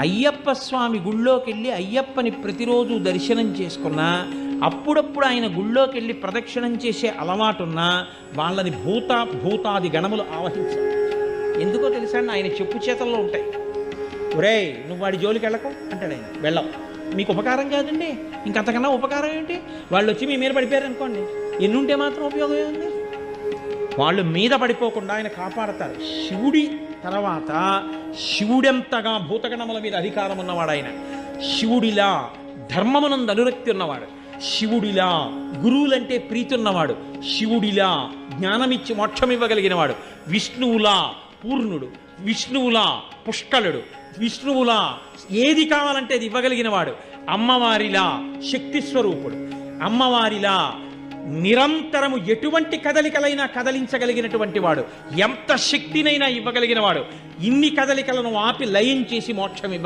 అయ్యప్ప స్వామి గుళ్ళోకి వెళ్ళి అయ్యప్పని ప్రతిరోజు దర్శనం చేసుకున్నా, అప్పుడప్పుడు ఆయన గుళ్ళోకి వెళ్ళి ప్రదక్షిణం చేసే అలవాటున్నా వాళ్ళని భూతాది గణములు ఆవహించారు. ఎందుకో తెలుసా అండి, ఆయన చెప్పు చేతల్లో ఉంటాయి. ఒరేయ్ నువ్వు వాడి జోలికి వెళ్ళకు అంటాడు ఆయన. వెళ్ళం, మీకు ఉపకారం కాదండి, ఇంకంతకన్నా ఉపకారం ఏంటి? వాళ్ళు వచ్చి మీ మీద పడిపోయారు అనుకోండి, ఎన్నుంటే మాత్రం ఉపయోగం ఏంది? వాళ్ళు మీద పడిపోకుండా ఆయన కాపాడతారు. శివుడి తర్వాత శివుడెంతగా భూతగణముల మీద అధికారం ఉన్నవాడు ఆయన. శివుడిలా ధర్మమునందు అనురక్తి ఉన్నవాడు, శివుడిలా గురువులంటే ప్రీతి ఉన్నవాడు, శివుడిలా జ్ఞానమిచ్చి మోక్షం ఇవ్వగలిగిన వాడు, విష్ణువులా పూర్ణుడు, విష్ణువులా పుష్కలుడు, విష్ణువులా ఏది కావాలంటే అది ఇవ్వగలిగిన వాడు, అమ్మవారిలా శక్తి స్వరూపుడు, అమ్మవారిలా నిరంతరము ఎటువంటి కదలికలైనా కదలించగలిగినటువంటి వాడు, ఎంత శక్తినైనా ఇవ్వగలిగిన వాడు, ఇన్ని కదలికలను ఆపి లయం చేసి మోక్షం ఇవ్వ